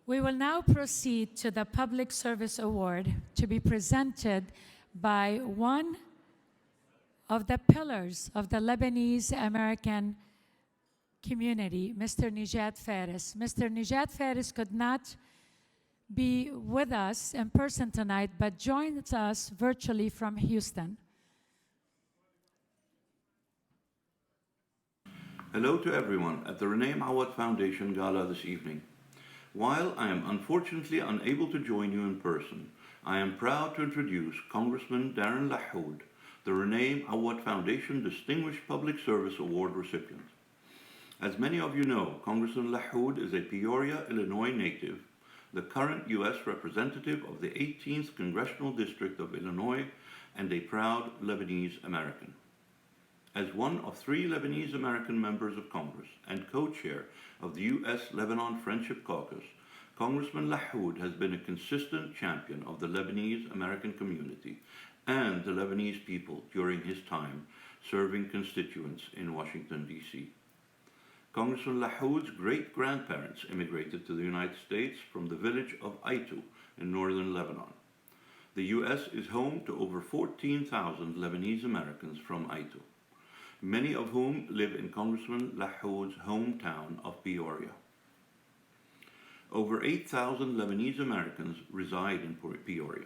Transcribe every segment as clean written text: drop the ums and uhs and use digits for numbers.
We will now proceed to the Public Service Award to be presented by one of the pillars of the Lebanese American community, Mr. Nijat Faris. Mr. Nijat Faris could not be with us in person tonight, but joins us virtually from Houston. Hello to everyone at the Renee Mawad Foundation Gala this evening. While I am unfortunately unable to join you in person, I am proud to introduce Congressman Darin LaHood, the Renee Mawad Foundation Distinguished Public Service Award recipient. As many of you know, Congressman LaHood is a Peoria, Illinois native, the current U.S. representative of the 18th Congressional District of Illinois, and a proud Lebanese American. As one of 3 Lebanese American members of Congress and co-chair of the U.S.-Lebanon Friendship Caucus, Congressman LaHood has been a consistent champion of the Lebanese American community and the Lebanese people during his time serving constituents in Washington, D.C. Congressman LaHood's great-grandparents immigrated to the United States from the village of Aitu in northern Lebanon. The U.S. is home to over 14,000 Lebanese Americans from Aitu, many of whom live in Congressman LaHood's hometown of Peoria. Over 8,000 Lebanese Americans reside in Peoria,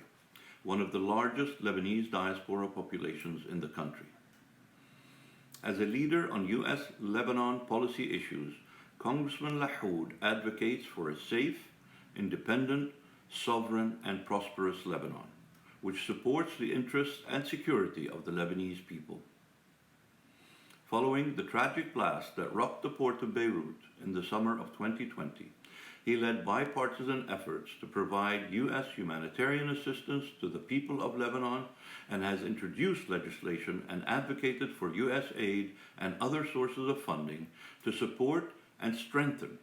one of the largest Lebanese diaspora populations in the country. As a leader on U.S.-Lebanon policy issues, Congressman LaHood advocates for a safe, independent, sovereign, and prosperous Lebanon, which supports the interests and security of the Lebanese people. Following the tragic blast that rocked the port of Beirut in the summer of 2020, he led bipartisan efforts to provide U.S. humanitarian assistance to the people of Lebanon and has introduced legislation and advocated for U.S. aid and other sources of funding to support and strengthen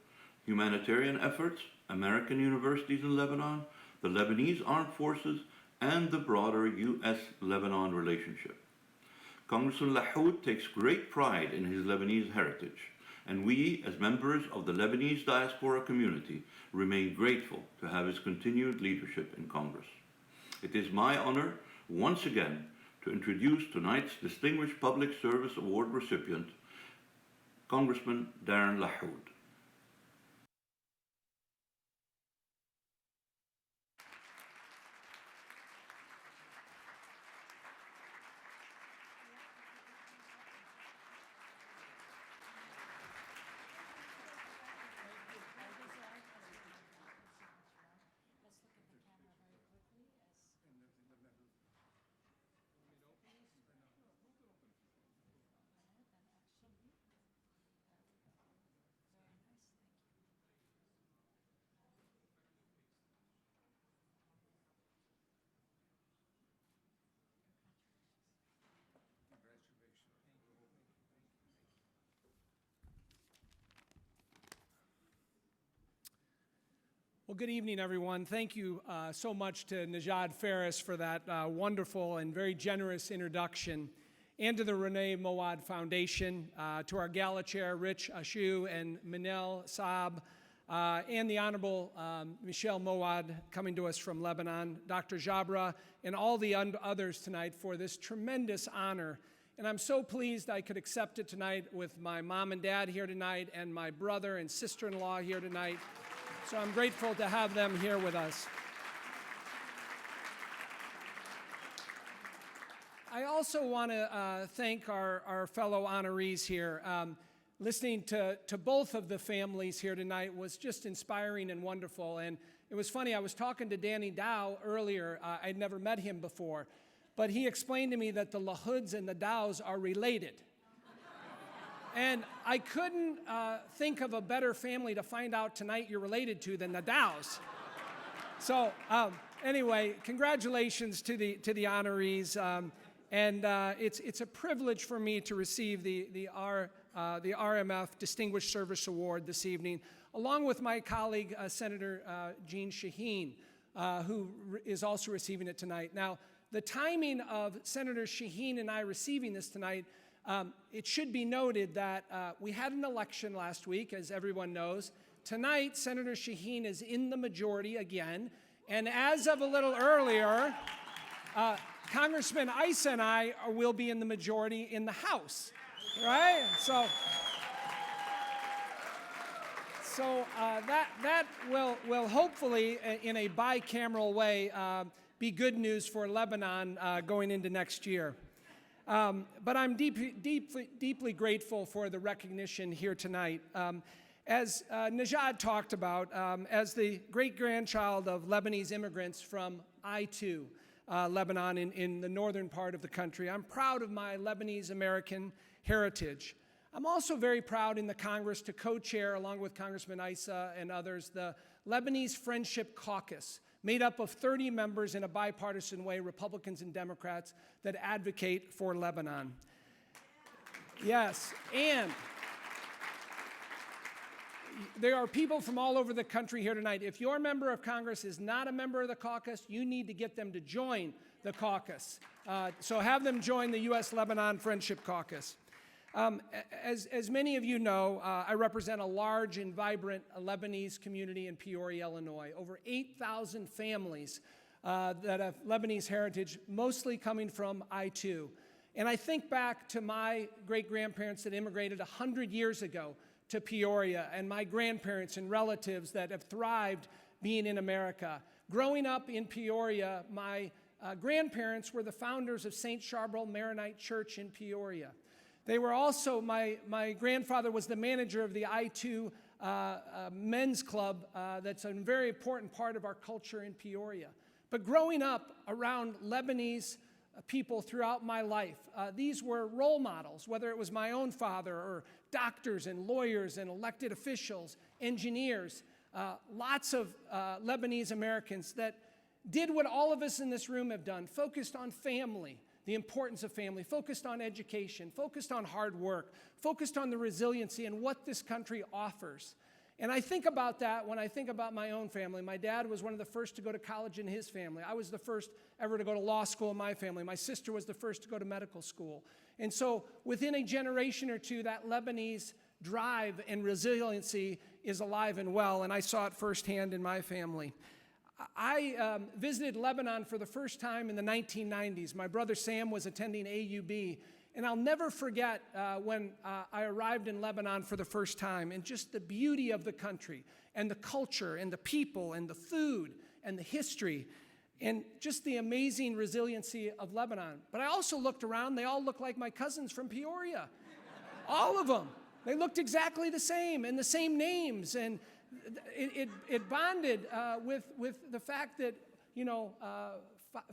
humanitarian efforts, American universities in Lebanon, the Lebanese armed forces, and the broader U.S.-Lebanon relationship. Congressman LaHood takes great pride in his Lebanese heritage, and we, as members of the Lebanese diaspora community, remain grateful to have his continued leadership in Congress. It is my honor, once again, to introduce tonight's Distinguished Public Service Award recipient, Congressman Darin LaHood. Well, good evening, everyone. Thank you so much to Nijat Faris for that wonderful and very generous introduction, and to the Renee Mawad Foundation, to our gala chair, Rich Ashu and Manel Saab, and the Honorable Michelle Mawad coming to us from Lebanon, Dr. Jabra, and all the others tonight for this tremendous honor. And I'm so pleased I could accept it tonight with my mom and dad here tonight and my brother and sister-in-law here tonight. So I'm grateful to have them here with us. I also want to thank our fellow honorees here. Listening to both of the families here tonight was just inspiring and wonderful. And it was funny, I was talking to Danny Dow earlier. I'd never met him before, but he explained to me that the LaHoods and the Dows are related. And I couldn't think of a better family to find out tonight you're related to than the Dows. So anyway, congratulations to the honorees. And it's a privilege for me to receive the RMF Distinguished Service Award this evening, along with my colleague, Senator Jeanne Shaheen, who is also receiving it tonight. Now, the timing of Senator Shaheen and I receiving this tonight, it should be noted that we had an election last week, as everyone knows. tonight, Senator Shaheen is in the majority again, and as of a little earlier, Congressman Issa and I will be in the majority in the House, right? So that will hopefully, in a bicameral way, be good news for Lebanon going into next year. But I'm deeply grateful for the recognition here tonight. As Najad talked about, as the great-grandchild of Lebanese immigrants from I-2, Lebanon in the northern part of the country, I'm proud of my Lebanese-American heritage. I'm also very proud in the Congress to co-chair, along with Congressman Issa and others, the Lebanese Friendship Caucus, made up of 30 members in a bipartisan way, Republicans and Democrats, that advocate for Lebanon. Yes, and there are people from all over the country here tonight. If your member of Congress is not a member of the caucus, you need to get them to join the caucus. So have them join the U.S.-Lebanon Friendship Caucus. As many of you know, I represent a large and vibrant Lebanese community in Peoria, Illinois. Over 8,000 families that have Lebanese heritage, mostly coming from I-2. And I think back to my great-grandparents that immigrated 100 years ago to Peoria, and my grandparents and relatives that have thrived being in America. Growing up in Peoria, my grandparents were the founders of St. Charbel Maronite Church in Peoria. They were also, my grandfather was the manager of the I-2 men's club that's a very important part of our culture in Peoria. But growing up around Lebanese people throughout my life, these were role models, whether it was my own father or doctors and lawyers and elected officials, engineers, lots of Lebanese Americans that did what all of us in this room have done, focused on family, the importance of family, focused on education, focused on hard work, focused on the resiliency and what this country offers. And I think about that when I think about my own family. My dad was one of the first to go to college in his family. I was the first ever to go to law school in my family. My sister was the first to go to medical school. And so within a generation or two, that Lebanese drive and resiliency is alive and well, and I saw it firsthand in my family. I visited Lebanon for the first time in the 1990s. My brother Sam was attending AUB, and I'll never forget when I arrived in Lebanon for the first time, and just the beauty of the country, and the culture, and the people, and the food, and the history, and just the amazing resiliency of Lebanon. But I also looked around, they all looked like my cousins from Peoria. All of them. They looked exactly the same, and the same names, and it bonded with the fact that,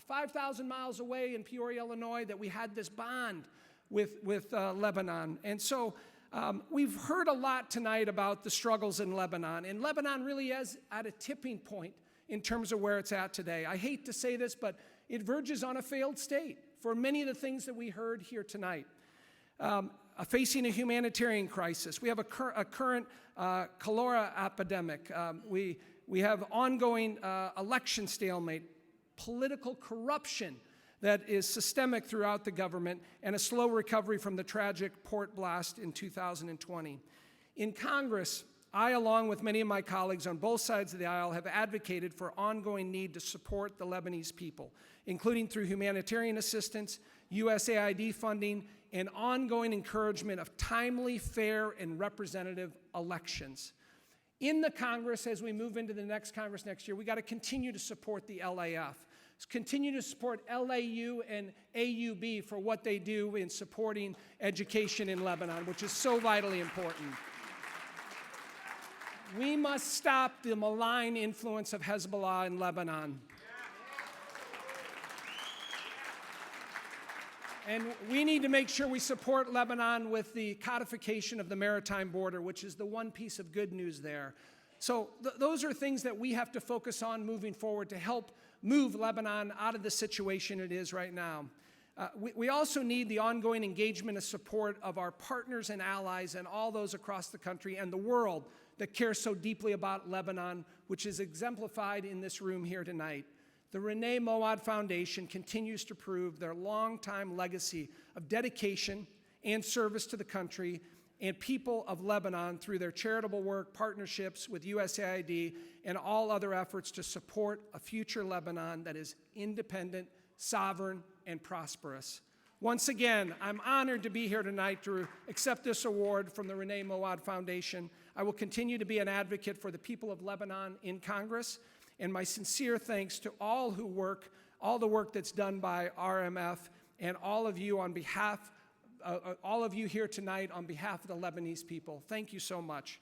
5,000 miles away in Peoria, Illinois, that we had this bond with Lebanon. And so we've heard a lot tonight about the struggles in Lebanon, and Lebanon really is at a tipping point in terms of where it's at today. I hate to say this, but it verges on a failed state for many of the things that we heard here tonight. Facing a humanitarian crisis. We have a current cholera epidemic. We have ongoing election stalemate, political corruption that is systemic throughout the government, and a slow recovery from the tragic port blast in 2020. In Congress, I, along with many of my colleagues on both sides of the aisle, have advocated for ongoing need to support the Lebanese people, including through humanitarian assistance, USAID funding, and ongoing encouragement of timely, fair, and representative elections. In the Congress, as we move into the next Congress next year, we got to continue to support the LAF, continue to support LAU and AUB for what they do in supporting education in Lebanon, which is so vitally important. We must stop the malign influence of Hezbollah in Lebanon. And we need to make sure we support Lebanon with the codification of the maritime border, which is the one piece of good news there. So those are things that we have to focus on moving forward to help move Lebanon out of the situation it is right now. We also need the ongoing engagement and support of our partners and allies and all those across the country and the world that care so deeply about Lebanon, which is exemplified in this room here tonight. The Renee Moad Foundation continues to prove their longtime legacy of dedication and service to the country and people of Lebanon through their charitable work, partnerships with USAID, and all other efforts to support a future Lebanon that is independent, sovereign, and prosperous. Once again, I'm honored to be here tonight to accept this award from the Renee Mowad Foundation. I will continue to be an advocate for the people of Lebanon in Congress, and my sincere thanks to all the work that's done by RMF, and all of you on behalf, all of you here tonight on behalf of the Lebanese people. Thank you so much.